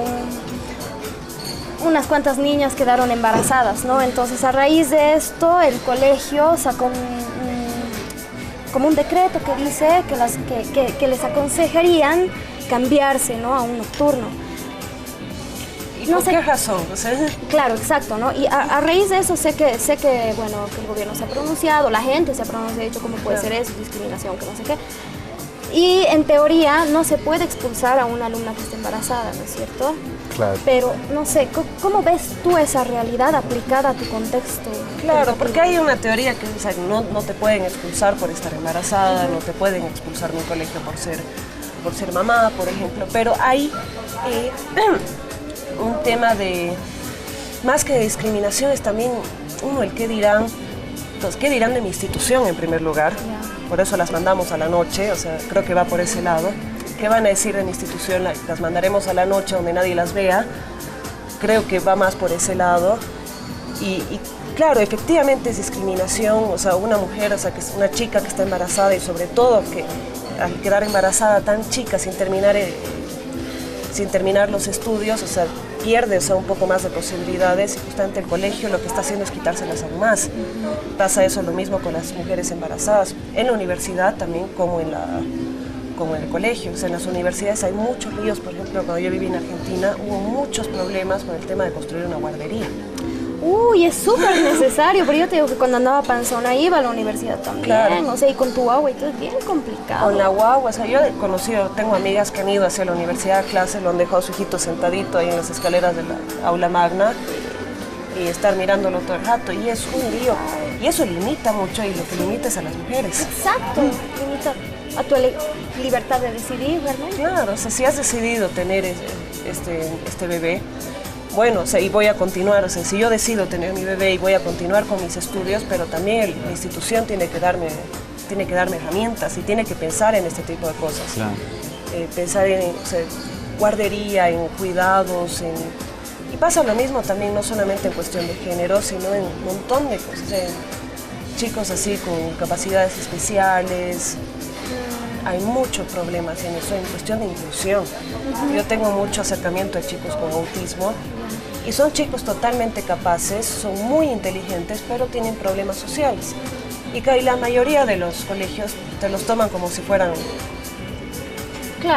Speaker 2: unas cuantas niñas quedaron embarazadas, ¿no? Entonces, a raíz de esto, el colegio sacó como un decreto que dice que les aconsejarían cambiarse, ¿no?, a un nocturno.
Speaker 13: ¿Y por qué razón? O sea,
Speaker 2: claro, exacto, ¿no? Y a raíz de eso sé que bueno, que el gobierno se ha pronunciado, la gente se ha pronunciado, ha dicho cómo puede ser eso, discriminación, que no sé qué. Y en teoría no se puede expulsar a una alumna que esté embarazada, ¿no es cierto?
Speaker 8: Claro.
Speaker 2: Pero no sé, ¿cómo ves tú esa realidad aplicada a tu contexto?
Speaker 13: Claro, porque hay una teoría que no te pueden expulsar por estar embarazada, no te pueden expulsar de un colegio por ser mamá, por ejemplo, pero hay un tema de, más que de discriminación, es también el qué dirán. Entonces, ¿qué dirán de mi institución en primer lugar? Por eso las mandamos a la noche, o sea, creo que va por ese lado. ¿Qué van a decir de mi institución? Las mandaremos a la noche donde nadie las vea. Creo que va más por ese lado. Y claro, efectivamente es discriminación, o sea, una mujer, o sea, que es una chica que está embarazada y sobre todo que al quedar embarazada tan chica sin terminar los estudios, o sea, pierde, o sea, un poco más de posibilidades, y justamente el colegio lo que está haciendo es quitárselas aún más. Pasa eso lo mismo con las mujeres embarazadas, en la universidad también como en el colegio. O sea, en las universidades hay muchos líos. Por ejemplo, cuando yo viví en Argentina hubo muchos problemas con el tema de construir una guardería.
Speaker 2: Uy, es súper necesario, pero yo te digo que cuando andaba panzona iba a la universidad también, claro. O sea, y con tu guagua y todo es bien complicado.
Speaker 13: Con la guagua, o sea, yo he conocido, tengo amigas que han ido hacia la universidad a clase, lo han dejado a su hijito sentadito ahí en las escaleras de la aula magna y estar mirándolo todo el rato, y es un lío. Y eso limita mucho, y lo que limita es a las mujeres.
Speaker 2: Exacto, limita a tu libertad de decidir, ¿verdad?
Speaker 13: Claro, o sea, si has decidido tener este bebé, bueno, o sea, y voy a continuar, o sea, si yo decido tener mi bebé y voy a continuar con mis estudios, pero también la institución tiene que darme herramientas y tiene que pensar en este tipo de cosas.
Speaker 7: Claro.
Speaker 13: Pensar en, o sea, guardería, en cuidados, y pasa lo mismo también, no solamente en cuestión de género, sino en un montón de cosas, en chicos así con capacidades especiales. Hay muchos problemas en eso, en cuestión de inclusión. Yo tengo mucho acercamiento a chicos con autismo y son chicos totalmente capaces, son muy inteligentes, pero tienen problemas sociales. Y la mayoría de los colegios te los toman como si fueran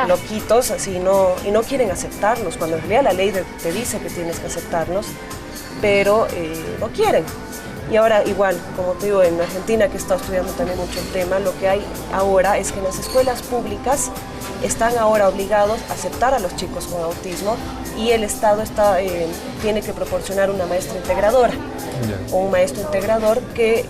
Speaker 13: loquitos, así, y no quieren aceptarlos, cuando en realidad la ley te dice que tienes que aceptarlos, pero no quieren. Y ahora igual, como te digo, en Argentina, que he estado estudiando también mucho el tema, lo que hay ahora es que en las escuelas públicas están ahora obligados a aceptar a los chicos con autismo y el Estado tiene que proporcionar una maestra integradora o un maestro integrador que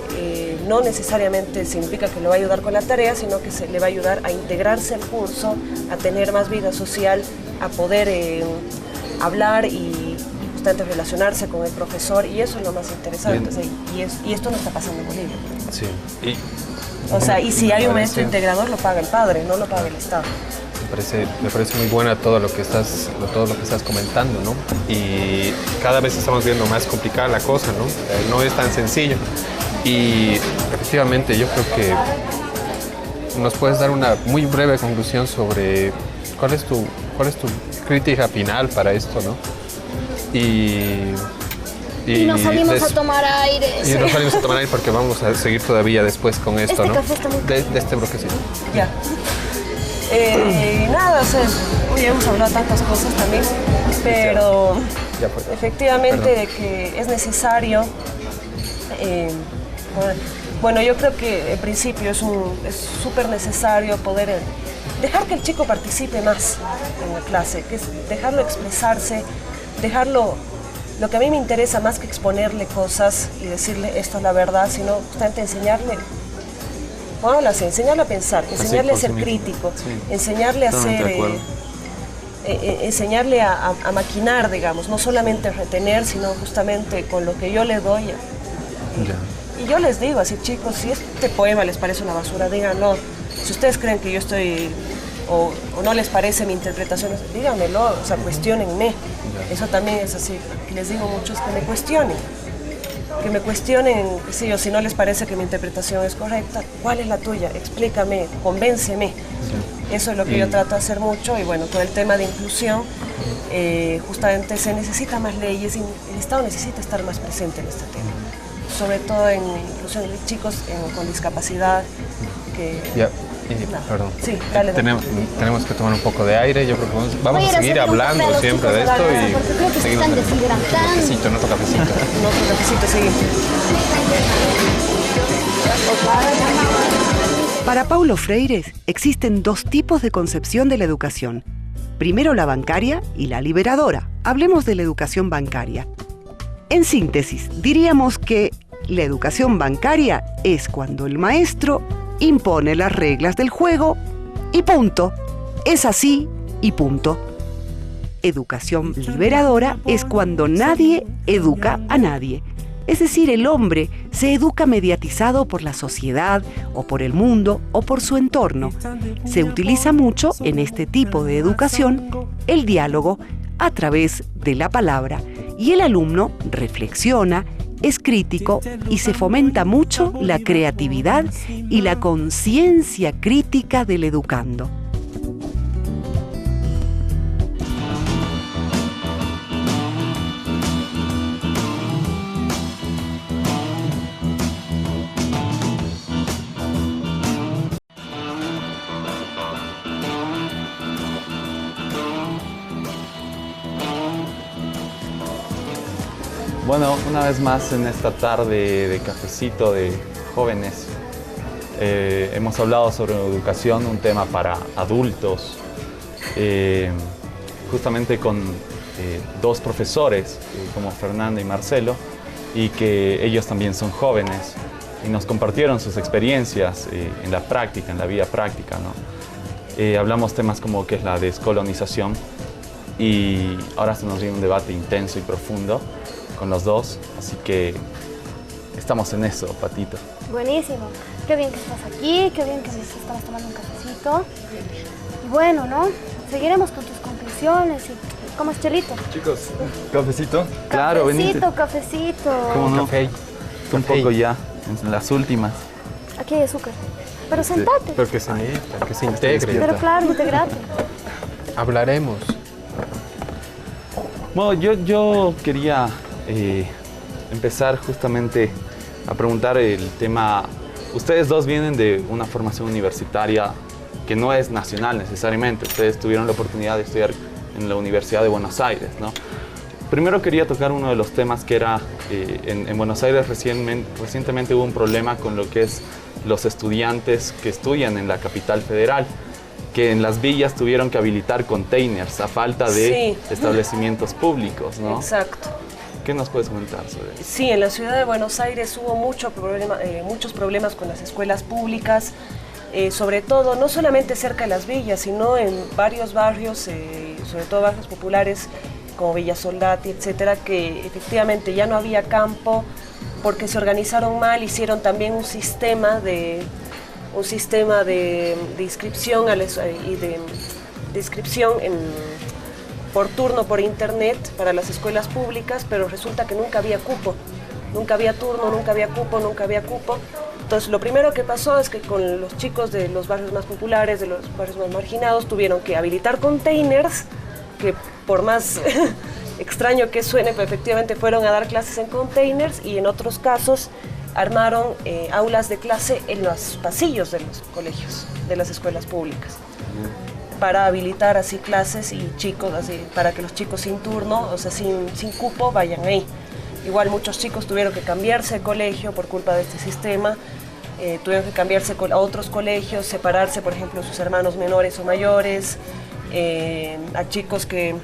Speaker 13: no necesariamente significa que le va a ayudar con la tarea, sino que le va a ayudar a integrarse al curso, a tener más vida social, a poder hablar y justamente relacionarse con el profesor, y eso es lo más interesante. O sea, y esto no está pasando en Bolivia.
Speaker 8: Sí.
Speaker 13: Y si hay un maestro integrador, lo paga el padre, no lo paga el Estado.
Speaker 8: Me parece muy buena todo lo que estás comentando, ¿no? Y cada vez estamos viendo más complicada la cosa, ¿no? No es tan sencillo. Y efectivamente yo creo que nos puedes dar una muy breve conclusión sobre cuál es tu crítica final para esto, ¿no? Y
Speaker 2: nos salimos a tomar aire.
Speaker 8: Y nos salimos a tomar aire porque vamos a seguir todavía después con esto, ¿no?
Speaker 2: Café está muy
Speaker 8: de este bloquecito.
Speaker 13: Ya. Nada, o sea, hoy hemos hablado de tantas cosas también, pero efectivamente de que es necesario, bueno, yo creo que en principio es súper necesario poder dejar que el chico participe más en la clase, que es dejarlo expresarse, dejarlo. Lo que a mí me interesa más que exponerle cosas y decirle esto es la verdad, sino justamente enseñarle, enseñarle a pensar, enseñarle a ser crítico, enseñarle a ser, enseñarle a maquinar, digamos, no solamente a retener, sino justamente con lo que yo le doy. Y yo les digo así, chicos, si este poema les parece una basura, díganlo. Si ustedes creen que yo estoy, o no les parece mi interpretación, díganmelo, o sea, cuestiónenme. Eso también es así, que les digo mucho, es que me cuestionen, qué sé yo, si no les parece que mi interpretación es correcta, ¿cuál es la tuya? Explícame, convénceme. Eso es lo que yo trato de hacer mucho, y bueno, con el tema de inclusión, justamente se necesita más leyes y el Estado necesita estar más presente en este tema, sobre todo en inclusión de chicos con discapacidad.
Speaker 8: Perdón.
Speaker 13: Sí, dale.
Speaker 8: Tenemos que tomar un poco de aire. Yo creo que vamos a seguir hablando siempre de esto
Speaker 2: porque creo que se están deshidratando.
Speaker 8: Otro cafecito.
Speaker 13: Otro cafecito, seguimos.
Speaker 10: Para Paulo Freire existen dos tipos de concepción de la educación. Primero la bancaria y la liberadora. Hablemos de la educación bancaria. En síntesis, diríamos que la educación bancaria es cuando el maestro impone las reglas del juego y punto. Es así y punto. Educación liberadora es cuando nadie educa a nadie. Es decir, el hombre se educa mediatizado por la sociedad o por el mundo o por su entorno. Se utiliza mucho en este tipo de educación el diálogo a través de la palabra y el alumno reflexiona, es crítico y se fomenta mucho la creatividad y la conciencia crítica del educando.
Speaker 7: Bueno, una vez más en esta tarde de cafecito de jóvenes, hemos hablado sobre educación, un tema para adultos, justamente con dos profesores como Fernanda y Marcelo, y que ellos también son jóvenes y nos compartieron sus experiencias en la práctica, en la vida práctica, ¿no? Hablamos temas como qué es la descolonización, y ahora se nos viene un debate intenso y profundo con los dos, así que estamos en eso, Patito.
Speaker 2: Buenísimo. Qué bien que estás aquí, qué bien que estamos tomando un cafecito. Y bueno, ¿no? Seguiremos con tus conclusiones y ¿cómo es, Chelito?
Speaker 1: Chicos, ¿cafecito?
Speaker 7: Claro, venite.
Speaker 2: Cafecito.
Speaker 7: ¿Cómo no?
Speaker 8: Café.
Speaker 7: Un poco ya, en las últimas.
Speaker 2: Aquí hay azúcar. Pero sentate.
Speaker 8: Pero que se meta, que se integre.
Speaker 2: Pero claro, integrate.
Speaker 8: Hablaremos.
Speaker 7: Bueno, yo quería empezar justamente a preguntar el tema. Ustedes dos vienen de una formación universitaria que no es nacional necesariamente. Ustedes tuvieron la oportunidad de estudiar en la Universidad de Buenos Aires, ¿no? primero quería tocar uno de los temas que era, en Buenos Aires recientemente hubo un problema con lo que es los estudiantes que estudian en la capital federal, que en las villas tuvieron que habilitar containers a falta de establecimientos públicos, ¿no?
Speaker 13: Exacto.
Speaker 7: ¿Qué nos puedes comentar sobre eso?
Speaker 13: Sí, en la ciudad de Buenos Aires hubo muchos problemas con las escuelas públicas, sobre todo, no solamente cerca de las villas, sino en varios barrios, sobre todo barrios populares como Villa Soldati, etcétera, que efectivamente ya no había campo porque se organizaron mal, hicieron también un sistema de inscripción por turno por internet para las escuelas públicas, pero resulta que nunca había cupo, nunca había turno, nunca había cupo. Entonces lo primero que pasó es que con los chicos de los barrios más populares, de los barrios más marginados, tuvieron que habilitar containers, que por más extraño que suene, pero efectivamente fueron a dar clases en containers, y en otros casos armaron aulas de clase en los pasillos de los colegios, de las escuelas públicas, para habilitar así clases y chicos, así, para que los chicos sin turno, o sea, sin cupo, vayan ahí. Igual muchos chicos tuvieron que cambiarse de colegio por culpa de este sistema, tuvieron que cambiarse a otros colegios, separarse, por ejemplo, sus hermanos menores o mayores, a chicos que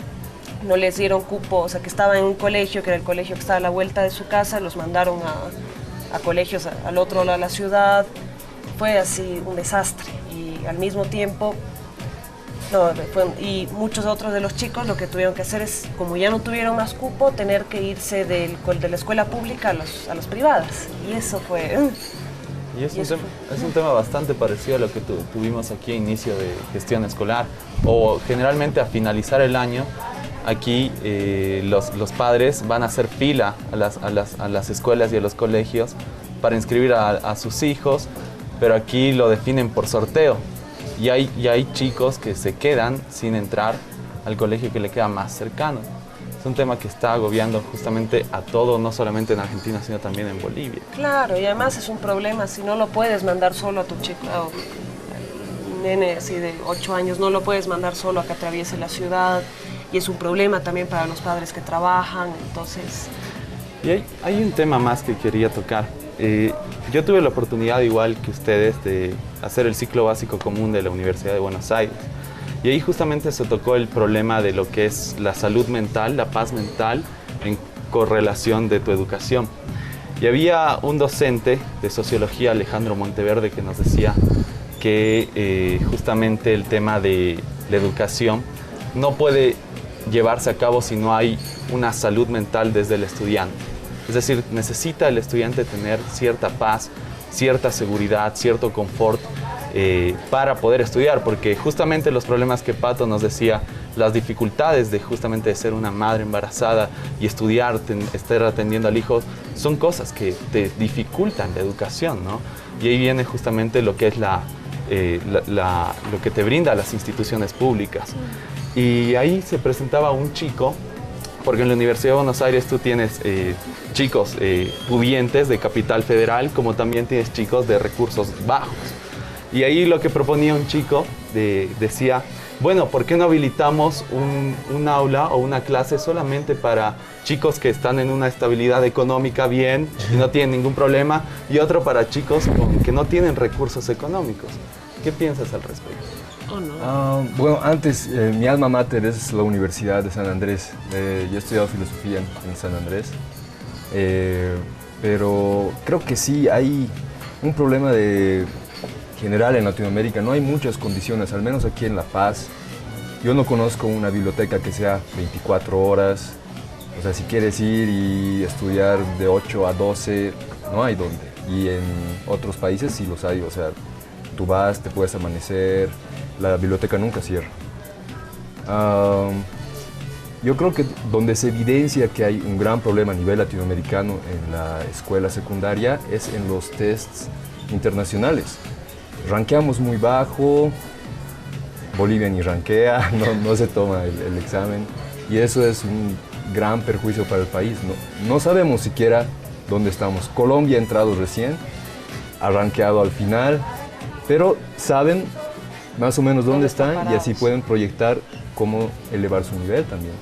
Speaker 13: no les dieron cupo, o sea, que estaban en un colegio, que era el colegio que estaba a la vuelta de su casa, los mandaron a colegios al otro lado de la ciudad. Fue así un desastre, y al mismo tiempo, y muchos otros de los chicos lo que tuvieron que hacer es, como ya no tuvieron más cupo, tener que irse de la escuela pública a las privadas, y eso fue...
Speaker 7: Y es un tema bastante parecido a lo que tuvimos aquí a inicio de gestión escolar, o generalmente a finalizar el año. Aquí los padres van a hacer fila a las escuelas y a los colegios para inscribir a sus hijos, pero aquí lo definen por sorteo. Y hay chicos que se quedan sin entrar al colegio que le queda más cercano. Es un tema que está agobiando justamente a todo, no solamente en Argentina, sino también en Bolivia.
Speaker 13: Claro, y además es un problema si no lo puedes mandar solo a tu chico, un nene así de 8 años, no lo puedes mandar solo a que atraviese la ciudad, y es un problema también para los padres que trabajan, entonces...
Speaker 7: Y hay un tema más que quería tocar. Yo tuve la oportunidad, igual que ustedes, de hacer el ciclo básico común de la Universidad de Buenos Aires. Y ahí justamente se tocó el problema de lo que es la salud mental, la paz mental, en correlación de tu educación. Y había un docente de sociología, Alejandro Monteverde, que nos decía que justamente el tema de la educación no puede llevarse a cabo si no hay una salud mental desde el estudiante. Es decir, necesita el estudiante tener cierta paz, cierta seguridad, cierto confort para poder estudiar, porque justamente los problemas que Pato nos decía, las dificultades de justamente de ser una madre embarazada y estudiar, estar atendiendo al hijo, son cosas que te dificultan la educación, ¿no? Y ahí viene justamente lo que es lo que te brinda las instituciones públicas. Y ahí se presentaba un chico, porque en la Universidad de Buenos Aires tú tienes chicos pudientes de capital federal, como también tienes chicos de recursos bajos. Y ahí lo que proponía un chico decía, bueno, ¿por qué no habilitamos un aula o una clase solamente para chicos que están en una estabilidad económica bien y no tienen ningún problema, y otro para chicos que no tienen recursos económicos? ¿Qué piensas al respecto?
Speaker 9: Bueno, antes mi alma mater es la Universidad de San Andrés. Yo he estudiado filosofía en San Andrés, pero creo que sí hay un problema general en Latinoamérica. No hay muchas condiciones, al menos aquí en La Paz. Yo no conozco una biblioteca que sea 24 horas. O sea, si quieres ir y estudiar de 8 a 12, no hay dónde. Y en otros países sí los hay. O sea, tú vas, te puedes amanecer, la biblioteca nunca cierra. Yo creo que donde se evidencia que hay un gran problema a nivel latinoamericano en la escuela secundaria es en los tests internacionales. Ranqueamos muy bajo, Bolivia ni ranquea, no se toma el examen, y eso es un gran perjuicio para el país. No sabemos siquiera dónde estamos. Colombia ha entrado recién, ha ranqueado al final, pero saben más o menos dónde están y así pueden proyectar cómo elevar su nivel también.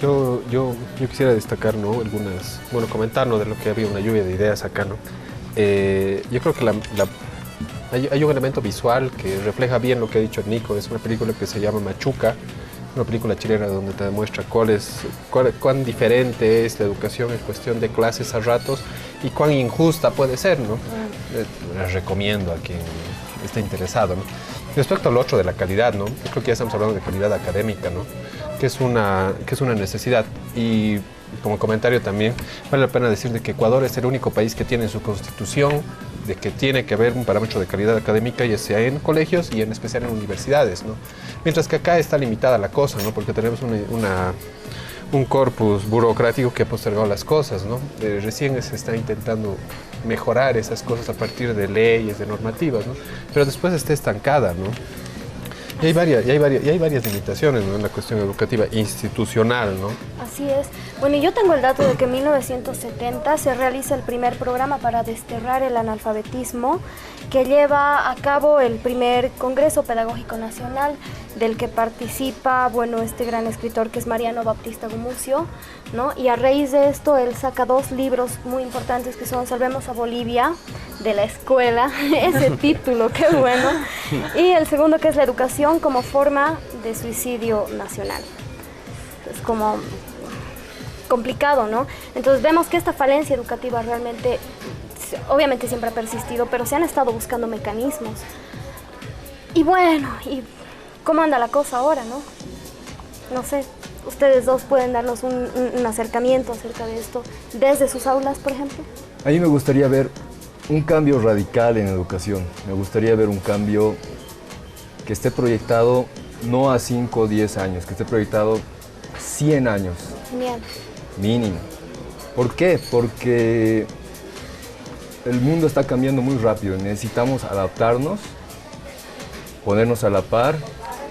Speaker 8: Yo quisiera destacar, ¿no? Algunas, bueno, comentar, ¿no? De lo que había una lluvia de ideas acá, ¿no? Yo creo que hay un elemento visual que refleja bien lo que ha dicho Nico. Es una película que se llama Machuca, una película chilena donde te demuestra cuán diferente es la educación en cuestión de clases a ratos y cuán injusta puede ser, ¿no? Les recomiendo a quien esté interesado, ¿no? Respecto al otro de la calidad, ¿no? Yo creo que ya estamos hablando de calidad académica, ¿no? Que es una necesidad. Y como comentario también, vale la pena decir de que Ecuador es el único país que tiene en su constitución de que tiene que haber un parámetro de calidad académica, ya sea en colegios y en especial en universidades, ¿no? Mientras que acá está limitada la cosa, ¿no? Porque tenemos un corpus burocrático que ha postergado las cosas, ¿no? Recién se está intentando mejorar esas cosas a partir de leyes, de normativas, ¿no? Pero después está estancada, ¿no? Y hay varias limitaciones, ¿no? En la cuestión educativa institucional, ¿no?
Speaker 2: Así es. Bueno, yo tengo el dato de que en 1970 se realiza el primer programa para desterrar el analfabetismo, que lleva a cabo el primer Congreso Pedagógico Nacional, del que participa, bueno, este gran escritor que es Mariano Baptista Gumucio, ¿no? Y a raíz de esto él saca 2 libros muy importantes que son Salvemos a Bolivia, de la escuela, ese título, qué bueno, y el segundo que es La educación como forma de suicidio nacional. Es como complicado, ¿no? Entonces vemos que esta falencia educativa realmente, obviamente siempre ha persistido, pero se han estado buscando mecanismos. Y bueno, ¿y cómo anda la cosa ahora, no? No sé, ustedes dos pueden darnos un acercamiento acerca de esto desde sus aulas, por ejemplo.
Speaker 9: A mí me gustaría ver un cambio radical en educación. Me gustaría ver un cambio que esté proyectado no a 5 o 10 años, que esté proyectado 100 años.
Speaker 2: Genial.
Speaker 9: Mínimo. ¿Por qué? Porque el mundo está cambiando muy rápido. Necesitamos adaptarnos, ponernos a la par,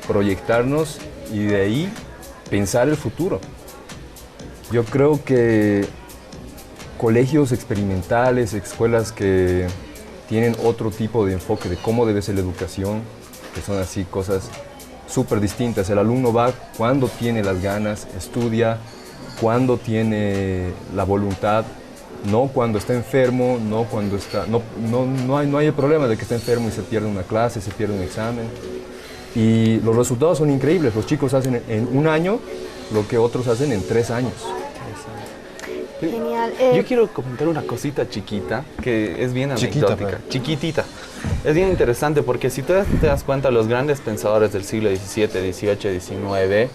Speaker 9: proyectarnos y de ahí pensar el futuro. Yo creo que colegios experimentales, escuelas que tienen otro tipo de enfoque de cómo debe ser la educación, que son así cosas súper distintas. El alumno va cuando tiene las ganas, estudia, cuando tiene la voluntad, no cuando está enfermo, no cuando está... No hay el problema de que está enfermo y se pierde una clase, se pierde un examen. Y los resultados son increíbles. Los chicos hacen en 1 año lo que otros hacen en 3 años.
Speaker 2: Genial.
Speaker 7: Yo quiero comentar una cosita chiquita que es bien anecdótica. Chiquitita. Es bien interesante porque si tú te das cuenta, los grandes pensadores del siglo XVII, XVIII, XIX,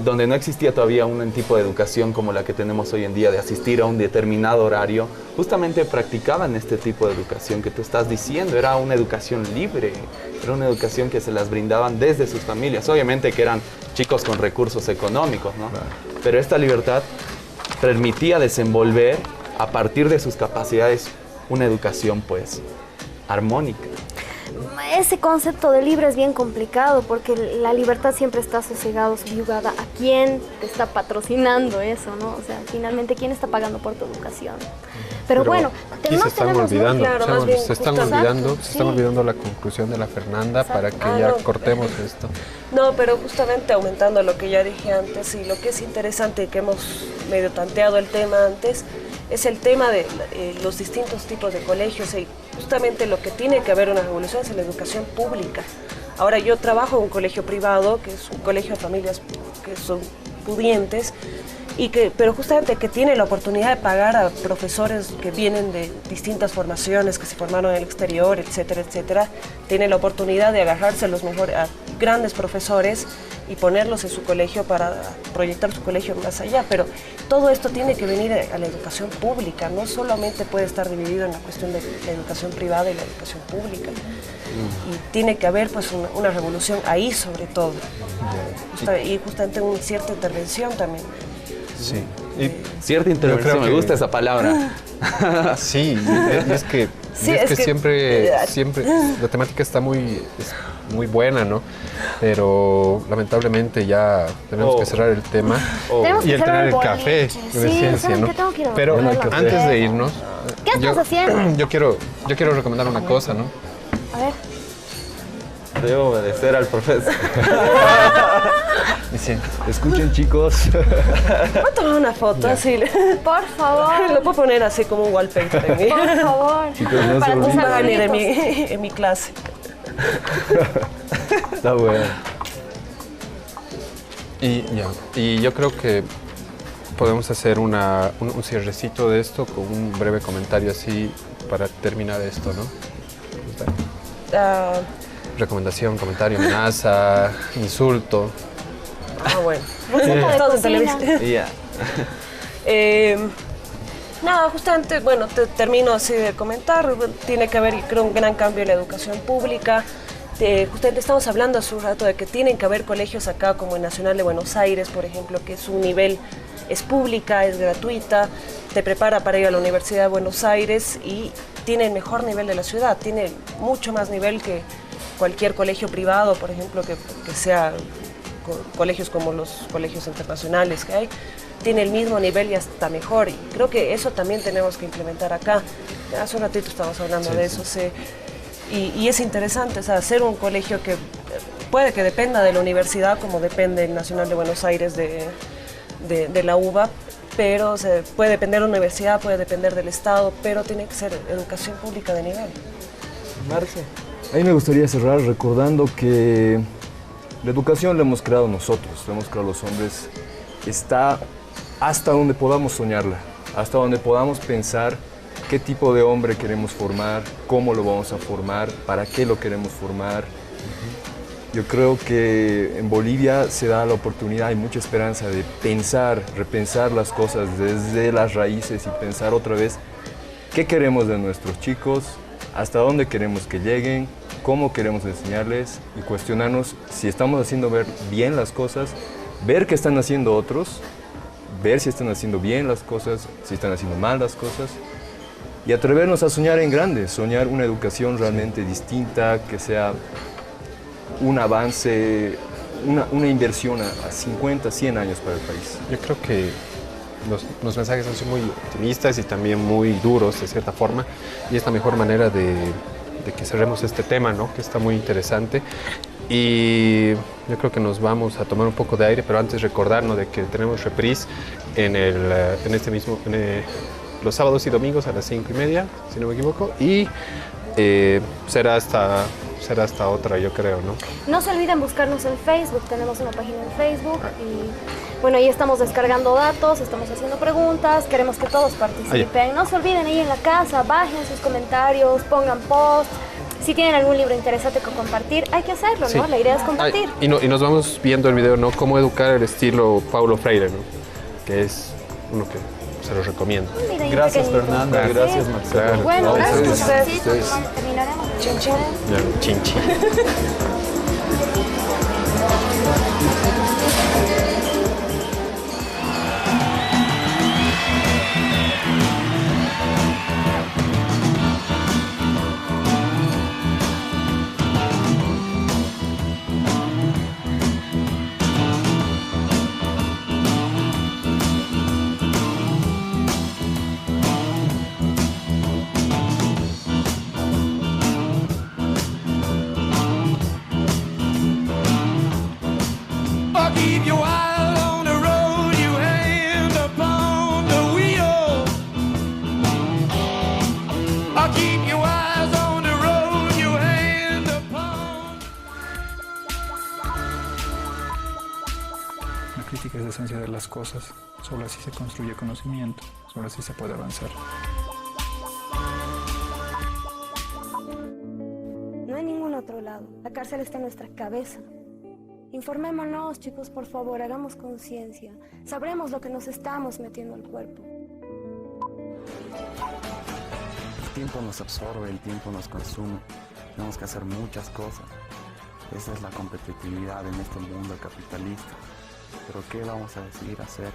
Speaker 7: donde no existía todavía un tipo de educación como la que tenemos hoy en día, de asistir a un determinado horario, justamente practicaban este tipo de educación que tú estás diciendo. Era una educación libre, era una educación que se las brindaban desde sus familias. Obviamente que eran chicos con recursos económicos, ¿no? Claro. Pero esta libertad permitía desenvolver a partir de sus capacidades una educación, pues, armónica.
Speaker 2: Ese concepto de libre es bien complicado porque la libertad siempre está asociada, subyugada a quién te está patrocinando eso, ¿no? O sea, finalmente, ¿quién está pagando por tu educación? Pero bueno,
Speaker 8: aquí se están olvidando la conclusión de la Fernanda. Exacto. Para que ya cortemos esto.
Speaker 13: No, pero justamente aumentando lo que ya dije antes, y lo que es interesante, que hemos medio tanteado el tema antes, es el tema de los distintos tipos de colegios, y justamente lo que tiene que haber una revolución es la educación pública. Ahora, yo trabajo en un colegio privado, que es un colegio de familias que son pudientes, pero justamente que tiene la oportunidad de pagar a profesores que vienen de distintas formaciones, que se formaron en el exterior, etcétera, etcétera. Tiene la oportunidad de agarrarse a grandes profesores y ponerlos en su colegio para proyectar su colegio más allá. Pero todo esto tiene que venir a la educación pública, no solamente puede estar dividido en la cuestión de la educación privada y la educación pública. Y tiene que haber pues una revolución ahí sobre todo. Y justamente una cierta intervención también.
Speaker 7: Sí. Cierta intervención, me gusta esa palabra.
Speaker 8: Sí, es que siempre la temática está muy buena, ¿no? Pero lamentablemente ya tenemos que cerrar el tema y el tener el café de ciencia, ¿no? Pero antes de irnos,
Speaker 2: ¿qué estás haciendo?
Speaker 8: Yo quiero recomendar una cosa, ¿no?
Speaker 2: A ver.
Speaker 7: Debo obedecer al profesor.
Speaker 9: Dice, escuchen chicos.
Speaker 13: Voy a tomar una foto así.
Speaker 2: Por favor.
Speaker 13: Lo puedo poner así como un wallpaper en mí.
Speaker 2: Por favor.
Speaker 9: Chicos, no se
Speaker 2: Para tus
Speaker 9: olviden.
Speaker 13: Va a venir
Speaker 2: saluditos.
Speaker 13: en mi clase.
Speaker 9: Está bueno.
Speaker 8: Y yo creo que podemos hacer un cierrecito de esto con un breve comentario así para terminar esto, ¿no? Recomendación, comentario, amenaza, insulto.
Speaker 13: Bueno.
Speaker 2: Receta de
Speaker 13: Todos en
Speaker 2: cocina.
Speaker 13: televisión. Nada, justamente, bueno, termino así de comentar. Tiene que haber, creo, un gran cambio en la educación pública. Justamente estamos hablando hace un rato de que tienen que haber colegios acá como el Nacional de Buenos Aires, por ejemplo, que es un nivel, es pública, es gratuita, te prepara para ir a la Universidad de Buenos Aires y tiene el mejor nivel de la ciudad, tiene mucho más nivel que cualquier colegio privado, por ejemplo, que sea colegios como los colegios internacionales que hay, tiene el mismo nivel y hasta mejor. Y creo que eso también tenemos que implementar acá. Hace un ratito estábamos hablando de eso. Y es interesante, o sea, hacer un colegio que puede que dependa de la universidad, como depende el Nacional de Buenos Aires de la UBA, pero puede depender de la universidad, puede depender del Estado, pero tiene que ser educación pública de nivel.
Speaker 9: Marce. A mí me gustaría cerrar recordando que la educación la hemos creado nosotros, la hemos creado los hombres. Está hasta donde podamos soñarla, hasta donde podamos pensar qué tipo de hombre queremos formar, cómo lo vamos a formar, para qué lo queremos formar. Yo creo que en Bolivia se da la oportunidad, hay mucha esperanza de pensar, repensar las cosas desde las raíces y pensar otra vez qué queremos de nuestros chicos, hasta dónde queremos que lleguen, cómo queremos enseñarles y cuestionarnos si estamos haciendo bien las cosas, ver qué están haciendo otros, ver si están haciendo bien las cosas, si están haciendo mal las cosas y atrevernos a soñar en grande, soñar una educación realmente distinta, que sea un avance, una inversión a 50, 100 años para el país.
Speaker 8: Yo creo que los mensajes han sido muy optimistas y también muy duros de cierta forma y es la mejor manera de que cerremos este tema, ¿no? Que está muy interesante. Y yo creo que nos vamos a tomar un poco de aire, pero antes recordarnos de que tenemos reprise los sábados y domingos a las 5:30, si no me equivoco, y será hasta otra, yo creo, ¿no?
Speaker 2: No se olviden buscarnos en Facebook, tenemos una página en Facebook y bueno, ahí estamos descargando datos, estamos haciendo preguntas, queremos que todos participen. No se olviden ahí en la casa, bajen sus comentarios, pongan posts. Si tienen algún libro interesante que compartir, hay que hacerlo, ¿no? La idea es compartir.
Speaker 8: Y nos vamos viendo el video, ¿no? Cómo educar el estilo Paulo Freire, ¿no? Que es uno que se los recomiendo.
Speaker 7: Gracias, Fernanda. Gracias, Marcelo.
Speaker 8: Claro.
Speaker 2: Bueno, gracias a ustedes.
Speaker 8: Sí.
Speaker 2: Terminaremos.
Speaker 13: Chin, chin.
Speaker 8: Chin, chin.
Speaker 6: Keep your eye on the road, you hand upon the wheel. I'll keep your eyes on the road, you hand upon.
Speaker 1: La crítica es la esencia de las cosas. Solo así se construye conocimiento. Solo así se puede avanzar.
Speaker 2: No hay ningún otro lado. La cárcel está en nuestra cabeza. Informémonos, chicos, por favor, hagamos conciencia. Sabremos lo que nos estamos metiendo al cuerpo.
Speaker 3: El tiempo nos absorbe, el tiempo nos consume. Tenemos que hacer muchas cosas. Esa es la competitividad en este mundo capitalista. Pero ¿qué vamos a decidir hacer?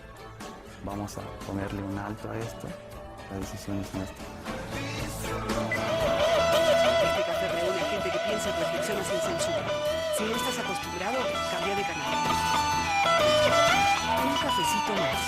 Speaker 3: ¿Vamos a ponerle un alto a esto? La decisión es nuestra.
Speaker 4: Este café reúne a gente que piensa y reflexiona sin censura. Si no estás acostumbrado, cambia de canal. Un cafecito más.